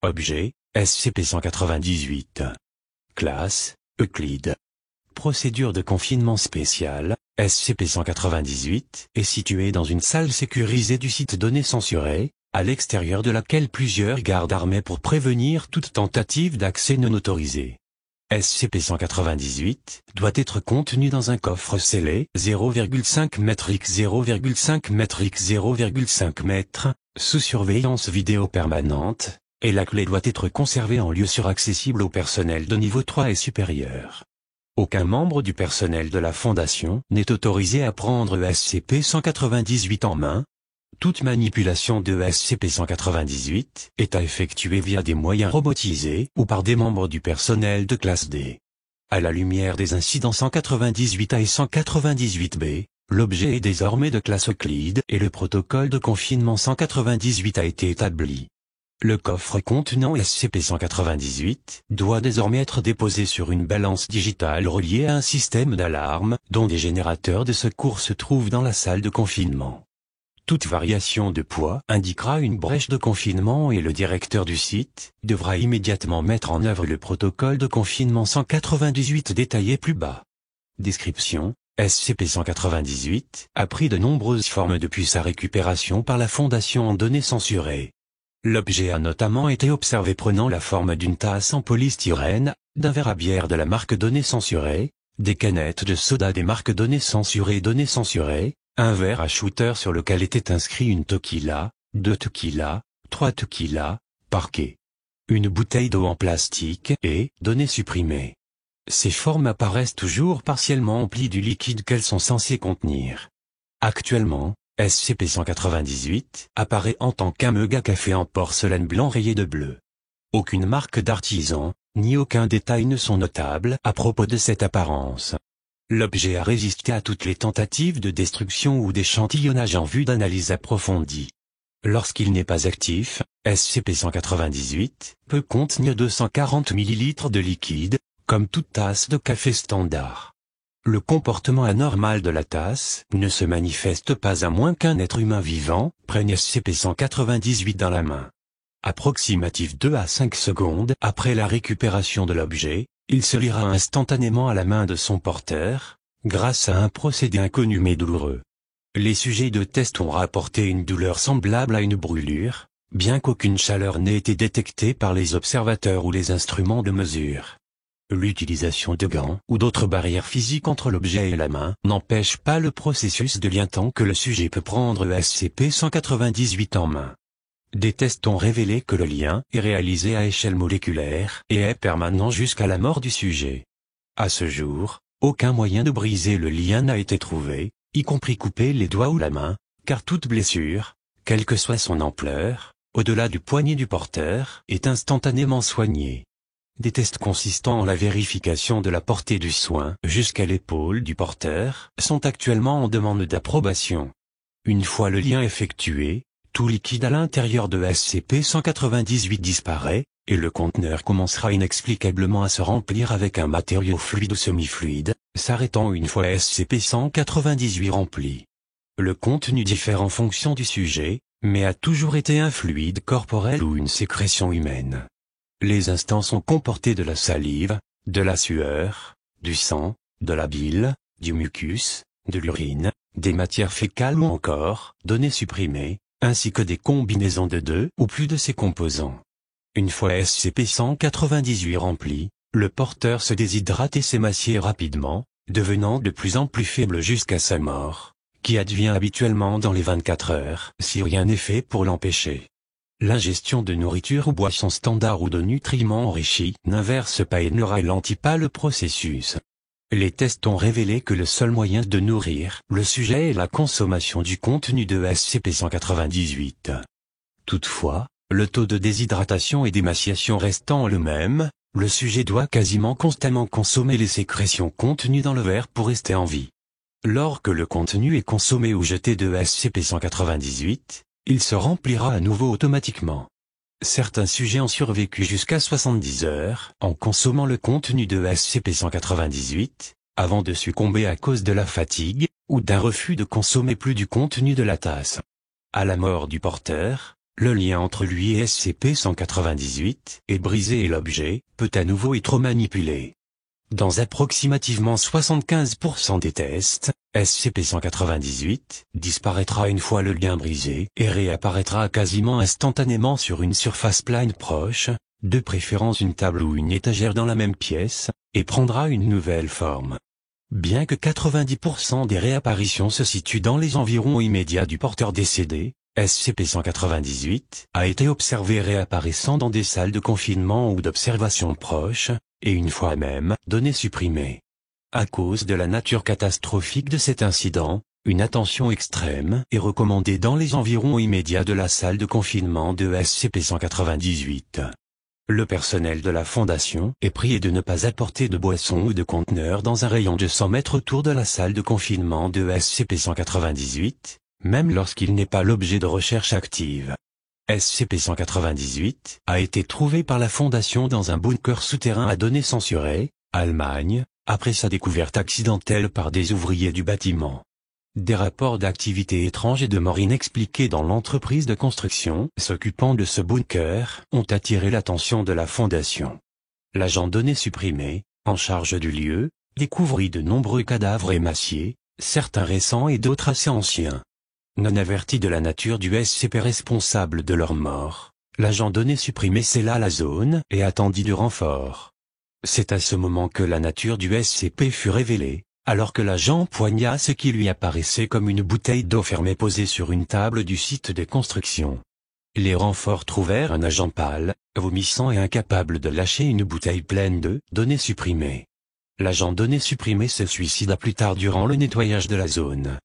Objet, SCP-198. Classe, Euclide. Procédure de confinement spéciale, SCP-198, est situé dans une salle sécurisée du site données censurées, à l'extérieur de laquelle plusieurs gardes armés pour prévenir toute tentative d'accès non autorisé. SCP-198 doit être contenu dans un coffre scellé 0,5 m x 0,5 m x 0,5 m, sous surveillance vidéo permanente, et la clé doit être conservée en lieu sûr accessible au personnel de niveau 3 et supérieur. Aucun membre du personnel de la Fondation n'est autorisé à prendre le SCP-198 en main. Toute manipulation de SCP-198 est à effectuer via des moyens robotisés ou par des membres du personnel de classe D. À la lumière des incidents 198A et 198B, l'objet est désormais de classe Euclide et le protocole de confinement 198 a été établi. Le coffre contenant SCP-198 doit désormais être déposé sur une balance digitale reliée à un système d'alarme dont des générateurs de secours se trouvent dans la salle de confinement. Toute variation de poids indiquera une brèche de confinement et le directeur du site devra immédiatement mettre en œuvre le protocole de confinement 198 détaillé plus bas. Description: SCP-198 a pris de nombreuses formes depuis sa récupération par la Fondation en données censurées. L'objet a notamment été observé prenant la forme d'une tasse en polystyrène, d'un verre à bière de la marque données censurées, des canettes de soda des marques données censurées, un verre à shooter sur lequel était inscrit une tequila, 2 tequilas, 3 tequilas, parquet. Une bouteille d'eau en plastique et données supprimées. Ces formes apparaissent toujours partiellement emplies du liquide qu'elles sont censées contenir. Actuellement, SCP-198 apparaît en tant qu'un mug café en porcelaine blanc rayé de bleu. Aucune marque d'artisan, ni aucun détail ne sont notables à propos de cette apparence. L'objet a résisté à toutes les tentatives de destruction ou d'échantillonnage en vue d'analyse approfondie. Lorsqu'il n'est pas actif, SCP-198 peut contenir 240 ml de liquide, comme toute tasse de café standard. Le comportement anormal de la tasse ne se manifeste pas à moins qu'un être humain vivant prenne SCP-198 dans la main. Approximatif 2 à 5 secondes après la récupération de l'objet, il se liera instantanément à la main de son porteur, grâce à un procédé inconnu mais douloureux. Les sujets de test ont rapporté une douleur semblable à une brûlure, bien qu'aucune chaleur n'ait été détectée par les observateurs ou les instruments de mesure. L'utilisation de gants ou d'autres barrières physiques entre l'objet et la main n'empêche pas le processus de lien tant que le sujet peut prendre le SCP-198 en main. Des tests ont révélé que le lien est réalisé à échelle moléculaire et est permanent jusqu'à la mort du sujet. À ce jour, aucun moyen de briser le lien n'a été trouvé, y compris couper les doigts ou la main, car toute blessure, quelle que soit son ampleur, au-delà du poignet du porteur, est instantanément soignée. Des tests consistant en la vérification de la portée du soin jusqu'à l'épaule du porteur sont actuellement en demande d'approbation. Une fois le lien effectué, tout liquide à l'intérieur de SCP-198 disparaît, et le conteneur commencera inexplicablement à se remplir avec un matériau fluide ou semi-fluide, s'arrêtant une fois SCP-198 rempli. Le contenu diffère en fonction du sujet, mais a toujours été un fluide corporel ou une sécrétion humaine. Les instances ont comporté de la salive, de la sueur, du sang, de la bile, du mucus, de l'urine, des matières fécales ou encore données supprimées, ainsi que des combinaisons de 2 ou plus de ces composants. Une fois SCP-198 rempli, le porteur se déshydrate et s'émaciait rapidement, devenant de plus en plus faible jusqu'à sa mort, qui advient habituellement dans les 24 heures si rien n'est fait pour l'empêcher. L'ingestion de nourriture ou boissons standard ou de nutriments enrichis n'inverse pas et ne ralentit pas le processus. Les tests ont révélé que le seul moyen de nourrir le sujet est la consommation du contenu de SCP-198. Toutefois, le taux de déshydratation et d'émaciation restant le même, le sujet doit quasiment constamment consommer les sécrétions contenues dans le verre pour rester en vie. Lorsque le contenu est consommé ou jeté de SCP-198, il se remplira à nouveau automatiquement. Certains sujets ont survécu jusqu'à 70 heures en consommant le contenu de SCP-198, avant de succomber à cause de la fatigue, ou d'un refus de consommer plus du contenu de la tasse. À la mort du porteur, le lien entre lui et SCP-198 est brisé et l'objet peut à nouveau être manipulé. Dans approximativement 75% des tests, SCP-198 disparaîtra une fois le lien brisé et réapparaîtra quasiment instantanément sur une surface plane proche, de préférence une table ou une étagère dans la même pièce, et prendra une nouvelle forme. Bien que 90% des réapparitions se situent dans les environs immédiats du porteur décédé, SCP-198 a été observé réapparaissant dans des salles de confinement ou d'observation proches, et une fois même, données supprimées. À cause de la nature catastrophique de cet incident, une attention extrême est recommandée dans les environs immédiats de la salle de confinement de SCP-198. Le personnel de la Fondation est prié de ne pas apporter de boissons ou de conteneurs dans un rayon de 100 mètres autour de la salle de confinement de SCP-198, même lorsqu'il n'est pas l'objet de recherche active. SCP-198 a été trouvé par la Fondation dans un bunker souterrain à données censurées, Allemagne, après sa découverte accidentelle par des ouvriers du bâtiment. Des rapports d'activités étranges et de mort inexpliquées dans l'entreprise de construction s'occupant de ce bunker ont attiré l'attention de la Fondation. L'agent données supprimé, en charge du lieu, découvrit de nombreux cadavres émaciés, certains récents et d'autres assez anciens. Non averti de la nature du SCP responsable de leur mort, l'agent données supprimé scella la zone et attendit du renfort. C'est à ce moment que la nature du SCP fut révélée, alors que l'agent empoigna ce qui lui apparaissait comme une bouteille d'eau fermée posée sur une table du site de construction. Les renforts trouvèrent un agent pâle, vomissant et incapable de lâcher une bouteille pleine de données supprimées. L'agent données supprimé se suicida plus tard durant le nettoyage de la zone.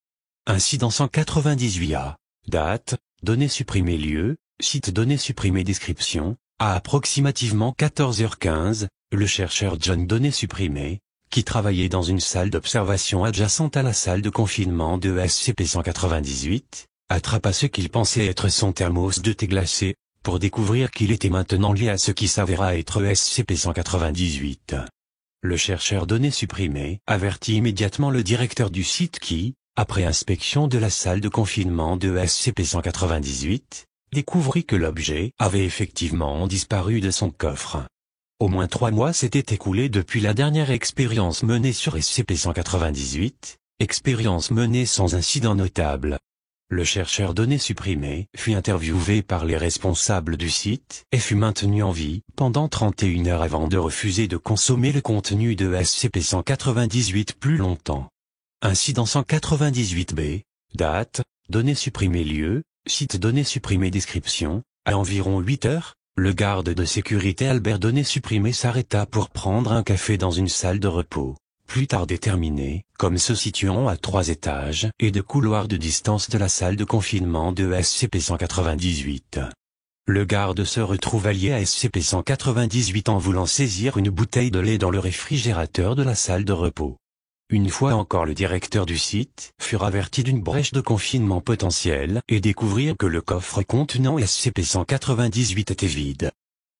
Incident 198A. Date, données supprimées lieu, site données supprimées description, à approximativement 14h15, le chercheur John données supprimées, qui travaillait dans une salle d'observation adjacente à la salle de confinement de SCP-198, attrapa ce qu'il pensait être son thermos de thé glacé, pour découvrir qu'il était maintenant lié à ce qui s'avéra être SCP-198. Le chercheur données supprimées avertit immédiatement le directeur du site qui, après inspection de la salle de confinement de SCP-198, découvrit que l'objet avait effectivement disparu de son coffre. Au moins 3 mois s'étaient écoulés depuis la dernière expérience menée sur SCP-198, expérience menée sans incident notable. Le chercheur données supprimé fut interviewé par les responsables du site et fut maintenu en vie pendant 31 heures avant de refuser de consommer le contenu de SCP-198 plus longtemps. Incident 198B, date, données supprimées lieu, site données supprimées description, à environ 8 heures, le garde de sécurité Albert données supprimées s'arrêta pour prendre un café dans une salle de repos, plus tard déterminée comme se situant à 3 étages et 2 couloirs de distance de la salle de confinement de SCP-198. Le garde se retrouve allié à SCP-198 en voulant saisir une bouteille de lait dans le réfrigérateur de la salle de repos. Une fois encore le directeur du site fut averti d'une brèche de confinement potentielle et découvrir que le coffre contenant SCP-198 était vide.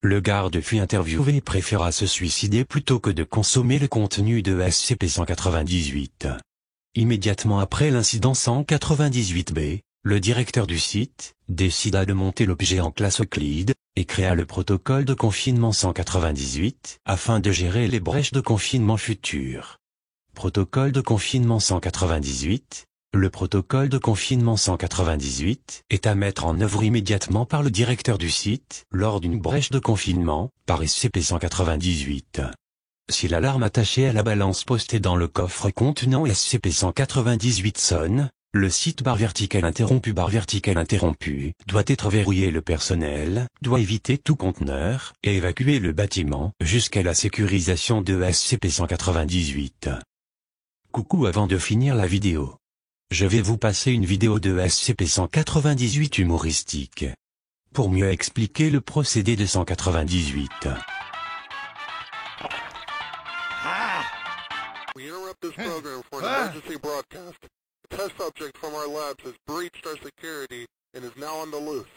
Le garde fut interviewé et préféra se suicider plutôt que de consommer le contenu de SCP-198. Immédiatement après l'incident 198B, le directeur du site décida de monter l'objet en classe Euclide et créa le protocole de confinement 198 afin de gérer les brèches de confinement futures. Protocole de confinement 198. Le protocole de confinement 198 est à mettre en œuvre immédiatement par le directeur du site lors d'une brèche de confinement par SCP-198. Si l'alarme attachée à la balance postée dans le coffre contenant SCP-198 sonne, le site barre verticale interrompu doit être verrouillé. Le personnel doit éviter tout conteneur et évacuer le bâtiment jusqu'à la sécurisation de SCP-198. Coucou, avant de finir la vidéo, je vais vous passer une vidéo de SCP-198 humoristique. Pour mieux expliquer le procédé de 198. We interrupt this program for an emergency broadcast. A test subject from our labs has breached our security and is now on the loose.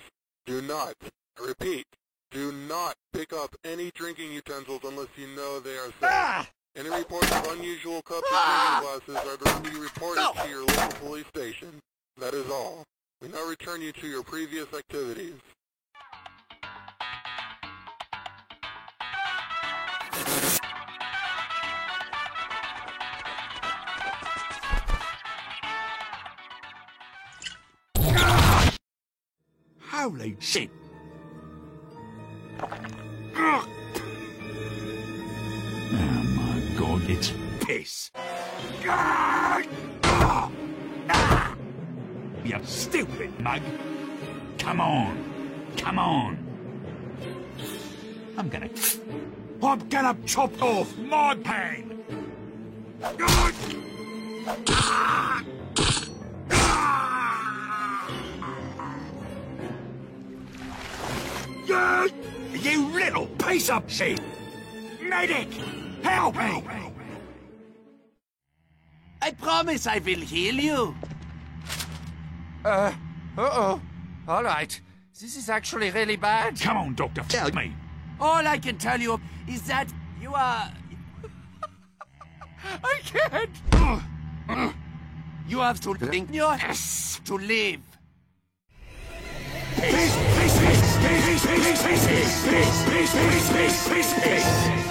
Do not, I repeat, do not pick up any drinking utensils unless you know they are safe. Any reports of unusual cups or drinking glasses are to be reported to your local police station. That is all. We now return you to your previous activities. Holy shit! Oh my god, it's piss! You stupid mug! Come on! Come on! I'm gonna chop off my pan! You little piece of shit! Medic! Help me! I promise I will heal you. Uh-oh. All right. This is actually really bad. Come on, Doctor, help me! All I can tell you is that you are... I can't. You have to think your ass to live. Peace, peace, peace, peace, peace, peace, peace, peace, peace, peace, peace, peace, peace.